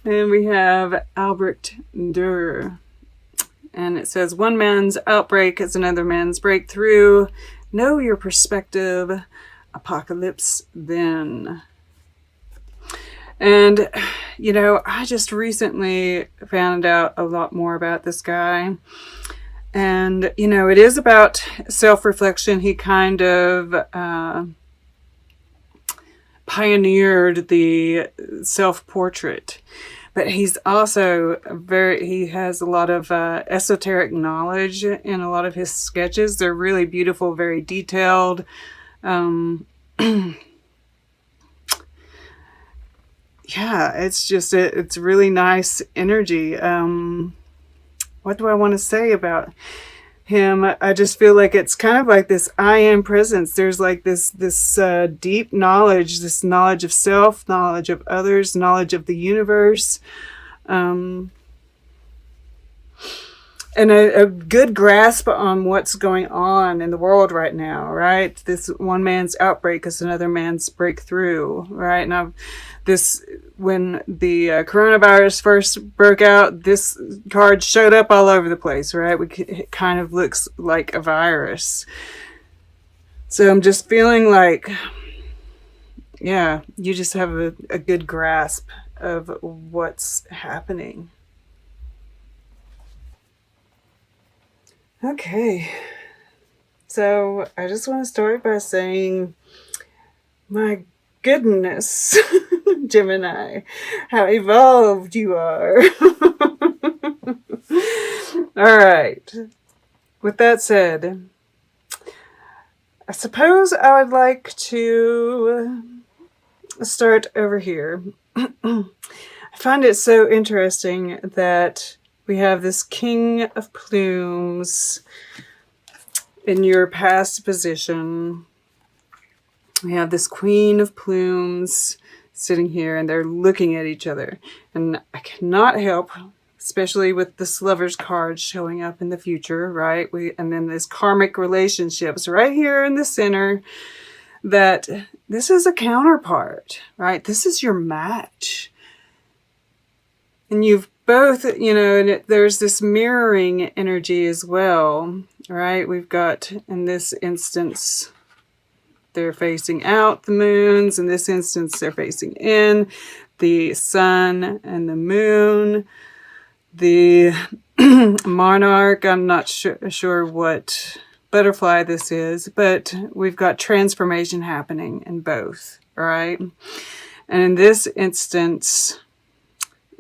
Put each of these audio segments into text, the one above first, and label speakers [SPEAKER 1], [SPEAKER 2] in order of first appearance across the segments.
[SPEAKER 1] And we have Albert Dürer. And it says, one man's outbreak is another man's breakthrough. Know your perspective. Apocalypse then. And, you know, I just recently found out a lot more about this guy. And, you know, it is about self-reflection. He kind of pioneered the self-portrait. But he's also he has a lot of esoteric knowledge in a lot of his sketches. They're really beautiful, very detailed. Yeah, it's just, it's really nice energy. What do I want to say about him? I just feel like it's kind of like this I am presence. There's like this deep knowledge, this knowledge of self, knowledge of others, knowledge of the universe, and a good grasp on what's going on in the world right now, right? This one man's outbreak is another man's breakthrough, right? Now, when the coronavirus first broke out, this card showed up all over the place, right? It kind of looks like a virus. So I'm just feeling like, yeah, you just have a good grasp of what's happening. Okay, so I just want to start by saying, my goodness, Gemini, how evolved you are. All right, with that said, I suppose I would like to start over here. I find it so interesting that we have this King of Plumes in your past position. We have this Queen of Plumes sitting here, and they're looking at each other. And I cannot help, especially with this Lover's card showing up in the future, right? And then this karmic relationships right here in the center, that this is a counterpart, right? This is your match. And you've both, you know, and there's this mirroring energy as well, right? We've got, in this instance, they're facing out, the moons. In this instance, they're facing in, the sun and the moon. The monarch, I'm not sure what butterfly this is, but we've got transformation happening in both, right? And in this instance,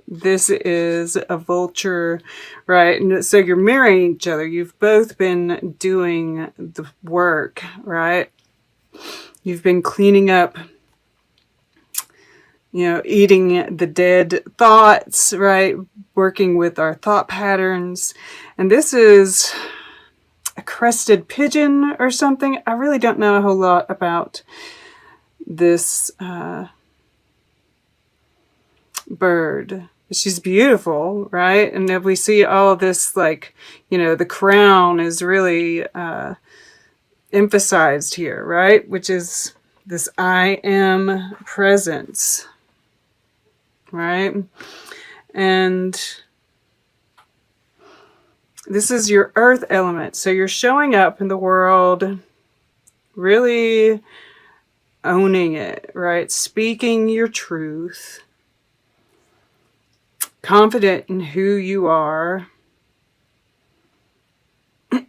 [SPEAKER 1] this is a vulture, right? And so you're mirroring each other. You've both been doing the work, right? You've been cleaning up, you know, eating the dead thoughts, right? Working with our thought patterns. And this is a crested pigeon or something. I really don't know a whole lot about this bird. She's beautiful, right? And if we see all this, like, you know, the crown is really emphasized here, right? Which is this I am presence, right? And this is your earth element. So you're showing up in the world, really owning it, right? Speaking your truth, confident in who you are,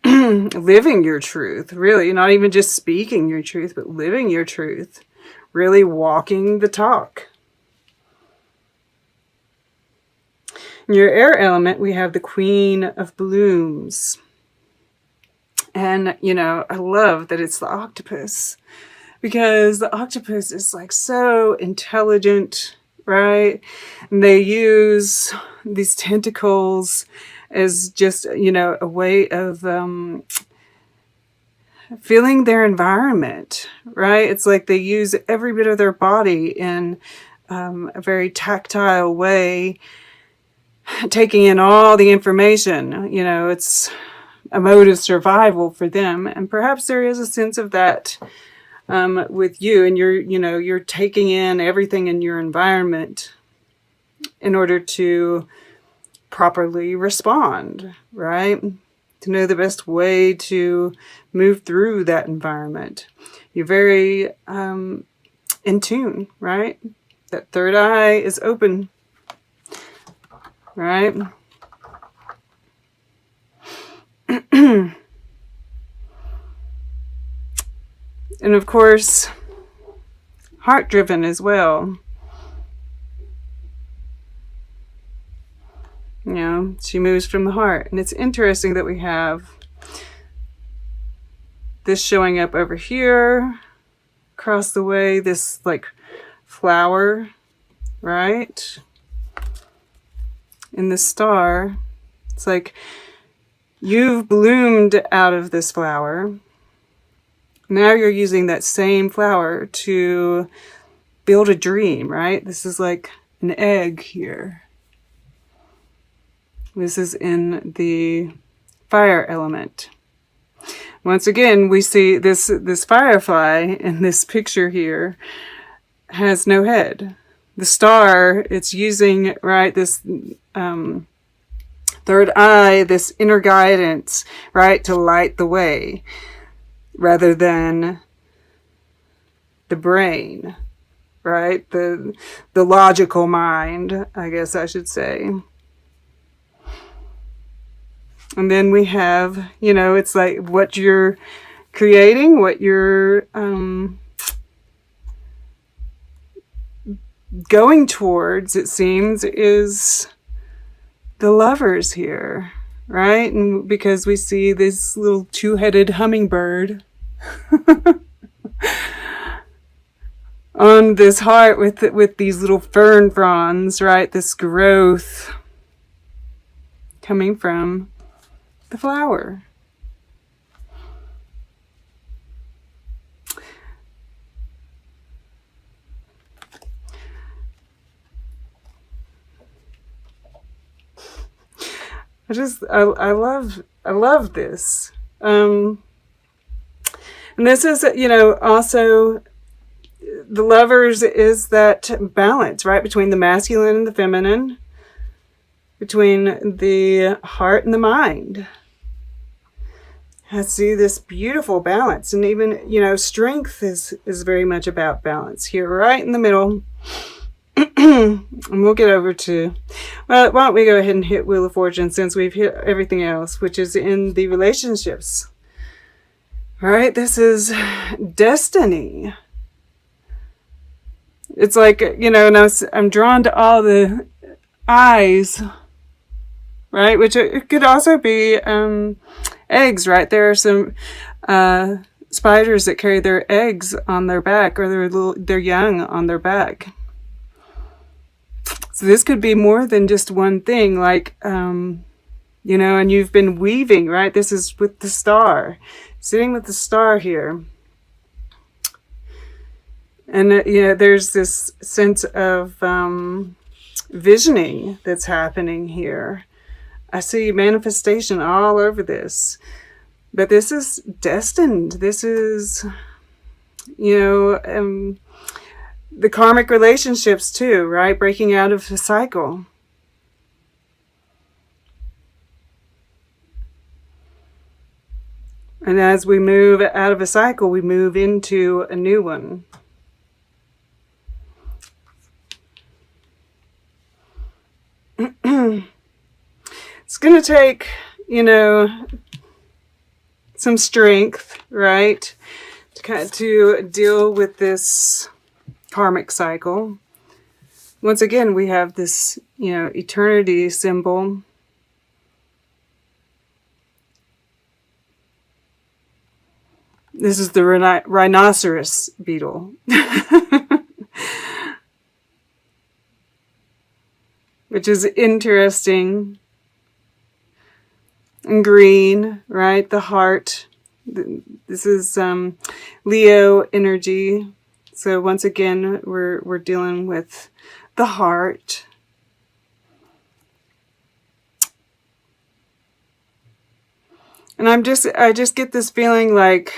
[SPEAKER 1] living your truth, really, not even just speaking your truth, but living your truth, really walking the talk. In your air element, we have the Queen of Blooms. And, you know, I love that it's the octopus, because the octopus is like so intelligent, right? And they use these tentacles as just, you know, a way of feeling their environment, right? It's like they use every bit of their body in a very tactile way, taking in all the information. You know, it's a mode of survival for them. And perhaps there is a sense of that with you, and you're taking in everything in your environment in order to properly respond, right? To know the best way to move through that environment. You're very in tune, right? That third eye is open, right? And of course, heart-driven as well. You know, she moves from the heart. And it's interesting that we have this showing up over here, across the way, this like flower, right? In the star. It's like you've bloomed out of this flower. Now you're using that same flower to build a dream, right? This is like an egg here. This is in the fire element. Once again, we see this firefly in this picture here has no head. The star, it's using, right, this third eye, this inner guidance, right, to light the way, rather than the brain, right? The logical mind, I guess I should say. And then we have, you know, it's like what you're creating, what you're going towards, it seems, is the lovers here, right? And because we see this little two-headed hummingbird on this heart with these little fern fronds, right? This growth coming from the flower. I love this. And this is, you know, also the lovers is that balance, right? Between the masculine and the feminine, between the heart and the mind. I see this beautiful balance, and even, you know, strength is very much about balance here, right in the middle. And we'll get over to, well, why don't we go ahead and hit Wheel of Fortune, since we've hit everything else, which is in the relationships. All right, this is destiny. It's like, you know, and I'm drawn to all the eyes, right? Which it could also be eggs, right? There are some spiders that carry their eggs on their back, or their young on their back. So this could be more than just one thing, like, you know, and you've been weaving, right? This is with the star, sitting with the star here. And, you know, there's this sense of visioning that's happening here. I see manifestation all over this. But this is destined. This is, you know, the karmic relationships too, right? Breaking out of a cycle. And as we move out of a cycle, we move into a new one. It's going to take, you know, some strength, right? To deal with this karmic cycle. Once again, we have this, you know, eternity symbol. This is the rhinoceros beetle. Which is interesting. And green, right? The heart. This is Leo energy. So once again, we're dealing with the heart. And I just get this feeling like,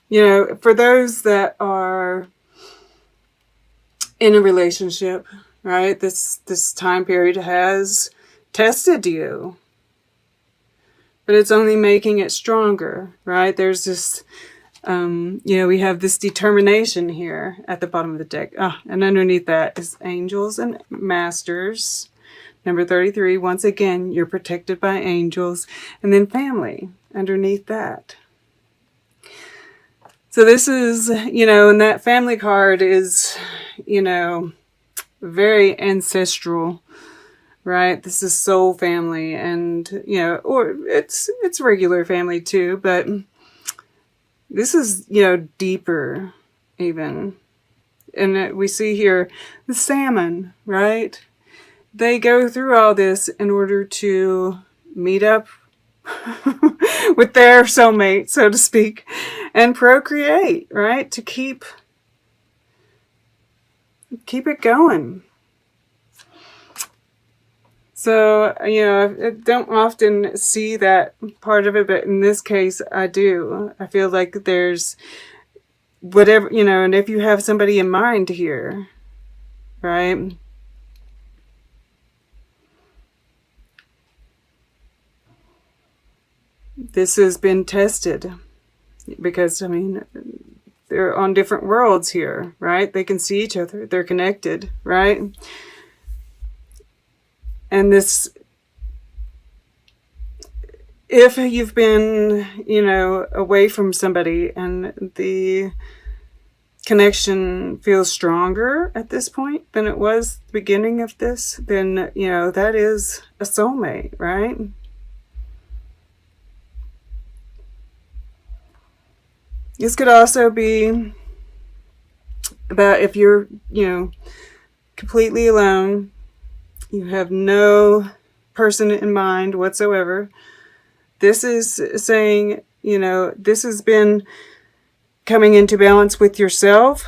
[SPEAKER 1] you know, for those that are in a relationship, right? This time period has tested you, but it's only making it stronger, right? There's this, we have this determination here at the bottom of the deck. And underneath that is angels and masters. Number 33, once again, you're protected by angels. And then family underneath that. So this is, and that family card is, very ancestral, right? This is soul family, and, or it's regular family too, but this is, deeper even. And we see here the salmon, right? They go through all this in order to meet up with their soulmate, so to speak, and procreate, right? To keep it going. So, I don't often see that part of it, but in this case, I do. I feel like there's whatever, and if you have somebody in mind here, right? This has been tested because, they're on different worlds here, right? They can see each other. They're connected, right? And this, if you've been, away from somebody and the connection feels stronger at this point than it was at the beginning of this, then, that is a soulmate, right? This could also be about if you're, completely alone, you have no person in mind whatsoever. This is saying, this has been coming into balance with yourself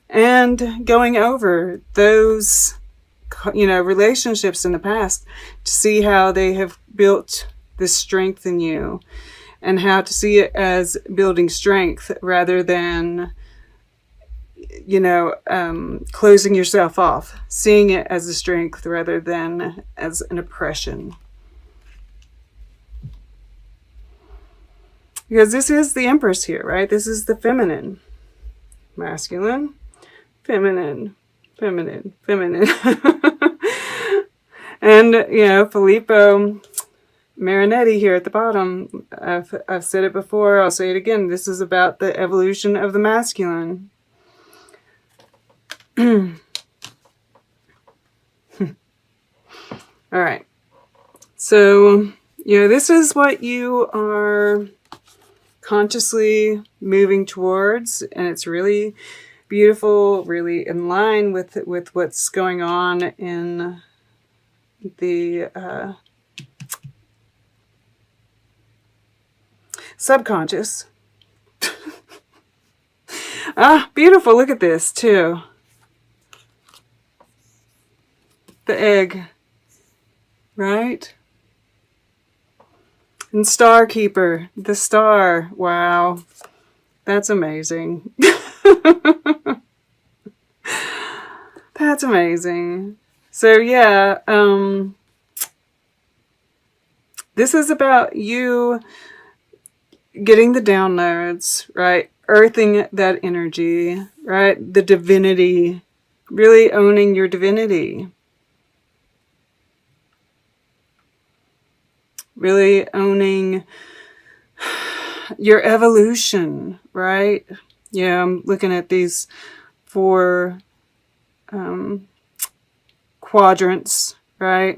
[SPEAKER 1] and going over those, relationships in the past to see how they have built this strength in you. And how to see it as building strength rather than, closing yourself off. Seeing it as a strength rather than as an oppression. Because this is the Empress here, right? This is the feminine. Masculine, feminine, feminine, feminine. And, Filippo Marinetti here at the bottom, I've said it before, I'll say it again. This is about the evolution of the masculine. All right. So, this is what you are consciously moving towards, and it's really beautiful, really in line with what's going on in the subconscious. Beautiful. Look at this too. The egg, right? And Star Keeper, the star. Wow. That's amazing. That's amazing. So yeah, this is about you getting the downloads, right? Earthing that energy, right? The divinity, really owning your divinity. Really owning your evolution, right? Yeah, I'm looking at these 4 quadrants, right?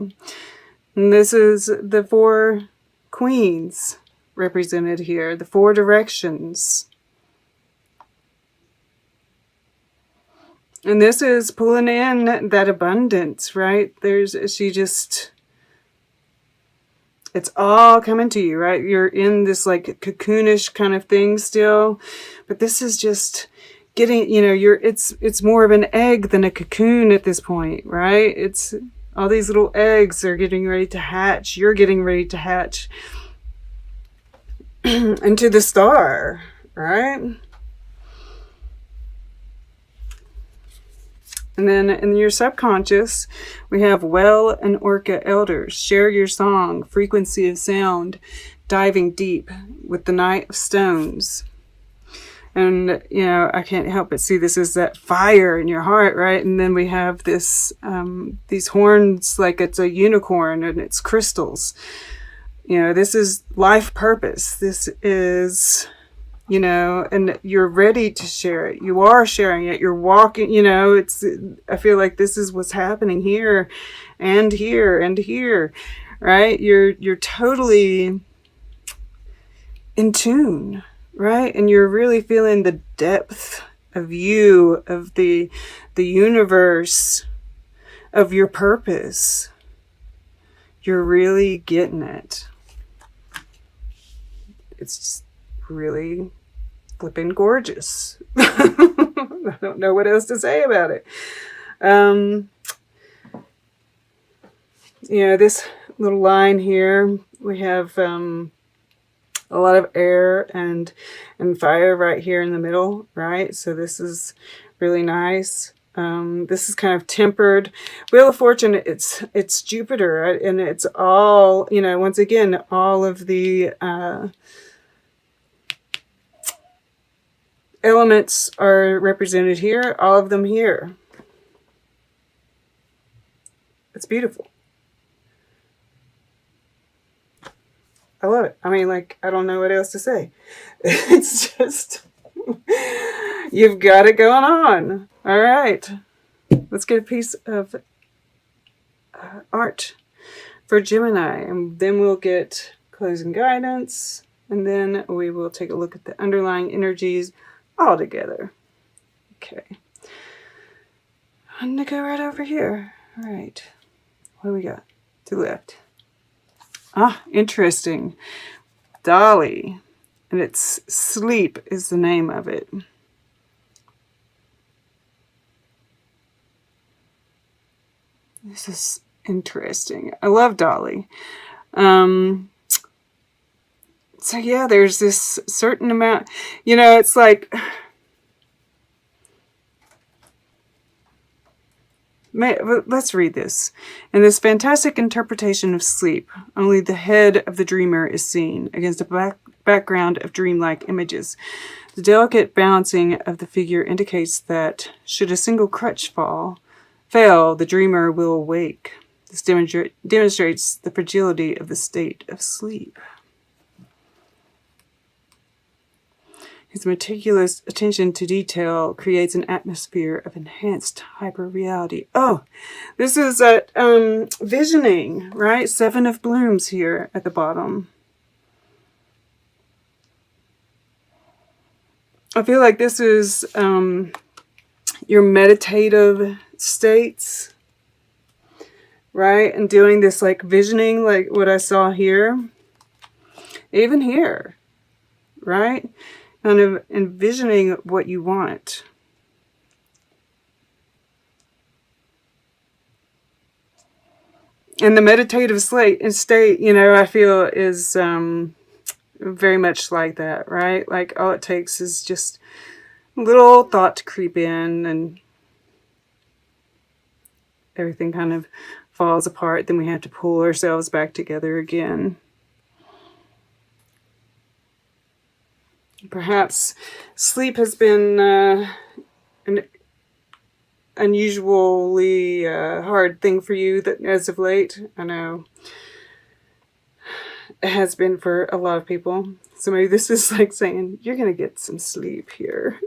[SPEAKER 1] And this is the 4 queens represented here, the 4 directions. And this is pulling in that abundance, right? It's all coming to you, right? You're in this like cocoonish kind of thing still, but this is just getting, it's more of an egg than a cocoon at this point, right? It's all these little eggs are getting ready to hatch. You're getting ready to hatch into the star, right? And then in your subconscious, we have well and orca elders. Share your song, frequency of sound, diving deep with the Knight of Stones. And, you know, I can't help but see this as that fire in your heart, right? And then we have this, these horns like it's a unicorn and it's crystals. You know, this is life purpose. This is, you know, and you're ready to share it. You are sharing it. You're walking, you know, it's, I feel like this is what's happening here and here and here, right? You're totally in tune, right? And you're really feeling the depth of you, of the universe, of your purpose. You're really getting it. It's just really flipping gorgeous. I don't know what else to say about it. You know, this little line here, we have a lot of air and fire right here in the middle, right? So this is really nice. This is kind of tempered. Wheel of Fortune, it's Jupiter, right? And it's all, you know, once again, all of the elements are represented here, all of them here. It's beautiful. I love it. I mean, like, I don't know what else to say. It's just, you've got it going on. All right. Let's get a piece of art for Gemini, and then we'll get closing guidance, and then we will take a look at the underlying energies all together. Okay. I'm going to go right over here. All right. What do we got? To the left. Ah, interesting. Dolly. And it's Sleep is the name of it. This is interesting. I love Dolly. So yeah, there's this certain amount, you know, it's like, let's read this. In this fantastic interpretation of sleep, only the head of the dreamer is seen against a background of dreamlike images. The delicate balancing of the figure indicates that should a single crutch fail, the dreamer will awake. This demonstrates the fragility of the state of sleep. His meticulous attention to detail creates an atmosphere of enhanced hyper-reality. Oh, this is that visioning, right? 7 of Blooms here at the bottom. I feel like this is your meditative states, right? And doing this like visioning, like what I saw here. Even here, right? Kind of envisioning what you want. And the meditative state, you know, I feel is very much like that, right? Like all it takes is just a little thought to creep in and everything kind of falls apart. Then we have to pull ourselves back together again. Perhaps sleep has been an unusually hard thing for you as of late. I know it has been for a lot of people. So maybe this is like saying, you're going to get some sleep here.